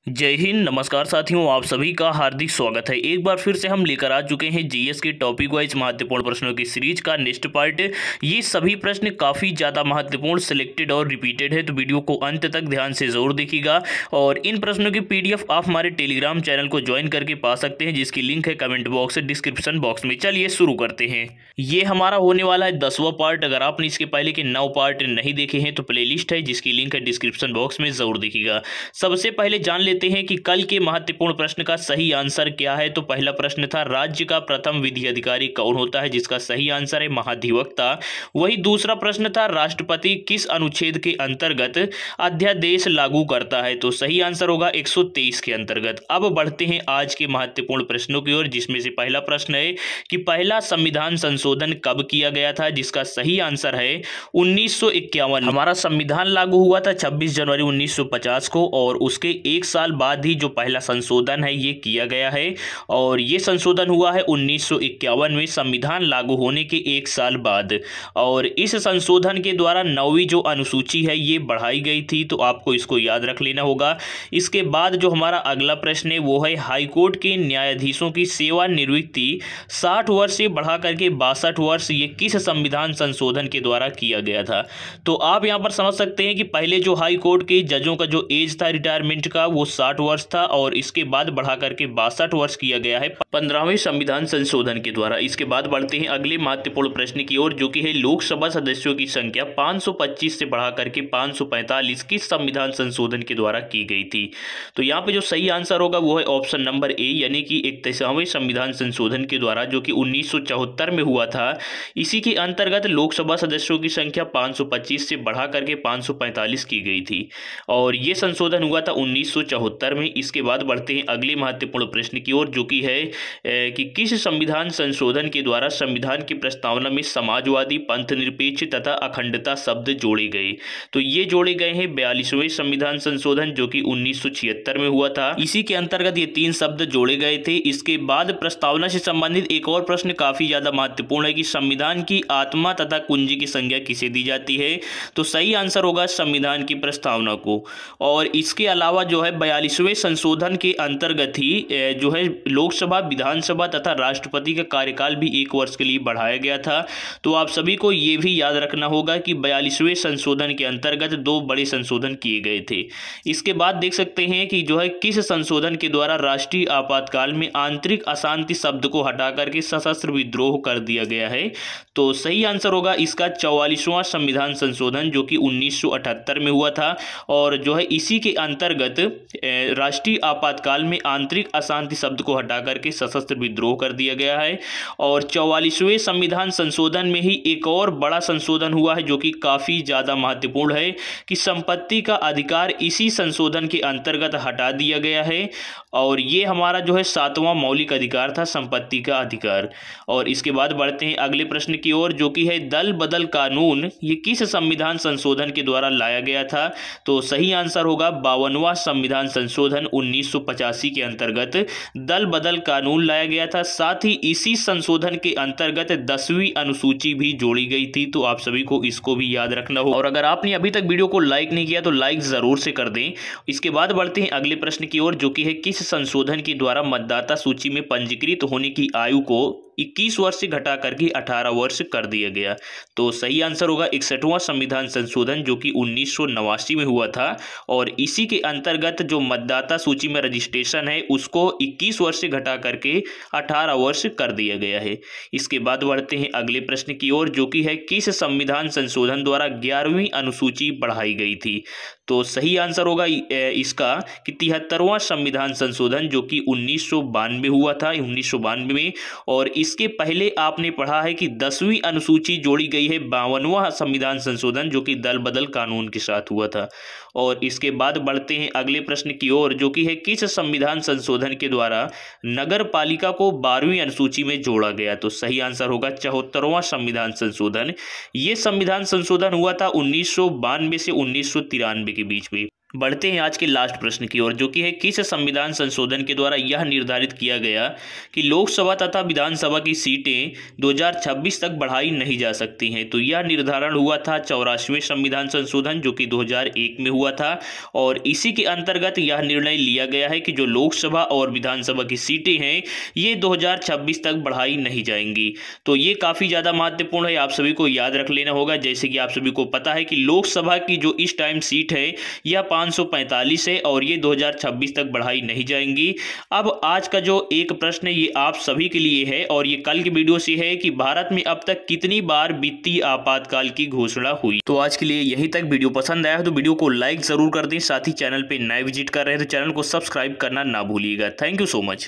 जय हिंद। नमस्कार साथियों, आप सभी का हार्दिक स्वागत है। एक बार फिर से हम लेकर आ चुके हैं जीएस के टॉपिक वाइज महत्वपूर्ण प्रश्नों की सीरीज का नेक्स्ट पार्ट। ये सभी प्रश्न काफ़ी ज़्यादा महत्वपूर्ण, सिलेक्टेड और रिपीटेड है, तो वीडियो को अंत तक ध्यान से जरूर देखिएगा। और इन प्रश्नों की पीडीएफ आप हमारे टेलीग्राम चैनल को ज्वाइन करके पा सकते हैं, जिसकी लिंक है कमेंट बॉक्स डिस्क्रिप्शन बॉक्स में। चलिए शुरू करते हैं। ये हमारा होने वाला है 10वां पार्ट। अगर आपने इसके पहले के 9 पार्ट नहीं देखे हैं तो प्लेलिस्ट है, जिसकी लिंक है डिस्क्रिप्शन बॉक्स में, जरूर देखिएगा। सबसे पहले जान लेते हैं कि कल के महत्वपूर्ण प्रश्न का सही आंसर क्या है। तो पहला प्रश्न था, राज्य का प्रथम विधि अधिकारी कौन होता है, जिसका सही आंसर है महाधिवक्ता। वही दूसरा प्रश्न था, राष्ट्रपति किस अनुच्छेद के अंतर्गत अध्यादेश लागू करता है। तो सही आंसर होगा 123 के अंतर्गत। अब बढ़ते हैं आज के महत्वपूर्ण प्रश्नों की ओर, जिसमें से पहला प्रश्न है कि पहला संविधान संशोधन कब किया गया था, जिसका सही आंसर है 1951। हमारा संविधान लागू हुआ था 26 जनवरी 1950 को, और उसके एक साल बाद ही जो पहला संशोधन है ये किया गया है। और ये संशोधन हुआ है 1951 में, संविधान लागू होने के एक साल बाद। और इस संशोधन के द्वारा 9वीं जो अनुसूची है ये बढ़ाई गई थी, तो आपको इसको याद रख लेना होगा। इसके बाद जो हमारा अगला प्रश्न है वो है, हाईकोर्ट के न्यायाधीशों की सेवानिवृत्ति 60 वर्ष से बढ़ा करके 62 वर्ष ये किस संविधान संशोधन के द्वारा किया गया था। तो आप यहाँ पर समझ सकते हैं कि पहले जो हाई कोर्ट के जजों का जो एज था रिटायरमेंट का वो 60 वर्ष था, और इसके बाद बढ़ा करके 62 वर्ष किया गया है 15वें संविधान संशोधन के द्वारा। इसके बाद बढ़ते हैं अगले महत्वपूर्ण प्रश्न की ओर, जो कि है लोकसभा सदस्यों की संख्या 525 से बढ़ा करके 545 किस संविधान संशोधन के द्वारा की गई थी। तो यहाँ पे जो सही आंसर होगा वो है ऑप्शन नंबर ए, यानी कि 31वें संविधान संशोधन के द्वारा, जो कि 1974 में हुआ था। इसी के अंतर्गत लोकसभा सदस्यों की संख्या 525 से बढ़ा करके 545 की गई थी, और ये संशोधन हुआ था 1974 में। इसके बाद बढ़ते हैं अगले महत्वपूर्ण प्रश्न की ओर, जो कि है कि किस संविधान संशोधन के द्वारा संविधान की प्रस्तावना में समाजवादी, पंथनिरपेक्ष तथा अखंडता शब्द जोड़े गए। तो ये जोड़े गए हैं 42वें संविधान संशोधन, जो कि 1976 में हुआ था। इसी के अंतर्गत ये 3 शब्द जोड़े गए थे। इसके बाद प्रस्तावना से संबंधित एक और प्रश्न काफी ज्यादा महत्वपूर्ण है कि संविधान की आत्मा तथा कुंजी की संज्ञा किसे दी जाती है। तो सही आंसर होगा संविधान की प्रस्तावना को। और इसके अलावा जो है 42वें संशोधन के अंतर्गत ही जो है लोकसभा, विधानसभा तथा राष्ट्रपति का कार्यकाल भी 1 वर्ष के लिए बढ़ाया गया था। तो आप सभी को ये भी याद रखना होगा कि 42वें संशोधन के अंतर्गत 2 बड़े संशोधन किए गए थे। इसके बाद देख सकते हैं कि जो है किस संशोधन के द्वारा राष्ट्रीय आपातकाल में आंतरिक अशांति शब्द को हटा करके सशस्त्र विद्रोह कर दिया गया है। तो सही आंसर होगा इसका 44वां संविधान संशोधन, जो कि 1978 में हुआ था। और जो है इसी के अंतर्गत राष्ट्रीय आपातकाल में आंतरिक अशांति शब्द को हटा करके सशस्त्र विद्रोह कर दिया गया है। और 44वें संविधान संशोधन में ही एक और बड़ा संशोधन हुआ है, जो कि काफी ज्यादा महत्वपूर्ण है, कि संपत्ति का अधिकार इसी संशोधन के अंतर्गत हटा दिया गया है। और ये हमारा जो है 7वां मौलिक अधिकार था, संपत्ति का अधिकार। और इसके बाद बढ़ते हैं अगले प्रश्न की ओर, जो कि है दल बदल कानून ये किस संविधान संशोधन के द्वारा लाया गया था। तो सही आंसर होगा 52वां संविधान संशोधन 1985 के अंतर्गत दल बदल कानून लाया गया था। साथ ही इसी संशोधन के अंतर्गत 10वीं अनुसूची भी जोड़ी गई थी। तो आप सभी को इसको भी याद रखना हो। और अगर आपने अभी तक वीडियो को लाइक नहीं किया तो लाइक जरूर से कर दें। इसके बाद बढ़ते हैं अगले प्रश्न की ओर, जो कि है किस संशोधन के द्वारा मतदाता सूची में पंजीकृत होने की आयु को 21 वर्ष से घटा करके 18 वर्ष कर दिया गया। तो सही आंसर होगा 61वां संविधान संशोधन, जो कि 1989 में हुआ था। और इसी के अंतर्गत जो मतदाता सूची में रजिस्ट्रेशन है उसको 21 वर्ष से घटा करके 18 वर्ष कर दिया गया है। इसके बाद बढ़ते हैं अगले प्रश्न की ओर, जो कि है किस संविधान संशोधन द्वारा 11वीं अनुसूची बढ़ाई गई थी। तो सही आंसर होगा इसका कि 73वां संविधान संशोधन, जो कि 1992 हुआ था, 1992 में। और इसके पहले आपने पढ़ा है कि 10वीं अनुसूची जोड़ी गई है 52वां संविधान संशोधन, जो कि दल बदल कानून के साथ हुआ था। और इसके बाद बढ़ते हैं अगले प्रश्न की ओर, जो कि है किस संविधान संशोधन के द्वारा नगर पालिका को 12वीं अनुसूची में जोड़ा गया। तो सही आंसर होगा 74वां संविधान संशोधन। ये संविधान संशोधन हुआ था 1992 से 1993 के बीच में। बढ़ते हैं आज के लास्ट प्रश्न की ओर, जो कि है किस संविधान संशोधन के द्वारा यह निर्धारित किया गया कि लोकसभा तथा विधानसभा की सीटें 2026 तक बढ़ाई नहीं जा सकती हैं। तो यह निर्धारण हुआ था 84वें संविधान संशोधन, जो कि 2001 में हुआ था, और इसी के अंतर्गत यह निर्णय लिया गया है कि जो लोकसभा और विधानसभा की सीटें हैं ये 2026 तक बढ़ाई नहीं जाएंगी। तो ये काफ़ी ज़्यादा महत्वपूर्ण है, आप सभी को याद रख लेना होगा। जैसे कि आप सभी को पता है कि लोकसभा की जो इस टाइम सीट है यह 545 है और ये 2026 तक बढ़ाई नहीं जाएंगी। अब आज का जो एक प्रश्न है ये आप सभी के लिए है और ये कल की वीडियो से है कि भारत में अब तक कितनी बार वित्तीय आपातकाल की घोषणा हुई। तो आज के लिए यहीं तक। वीडियो पसंद आया तो वीडियो को लाइक जरूर कर दें, साथ ही चैनल पे नए विजिट कर रहे हैं तो चैनल को सब्सक्राइब करना ना भूलिएगा। Thank you so much.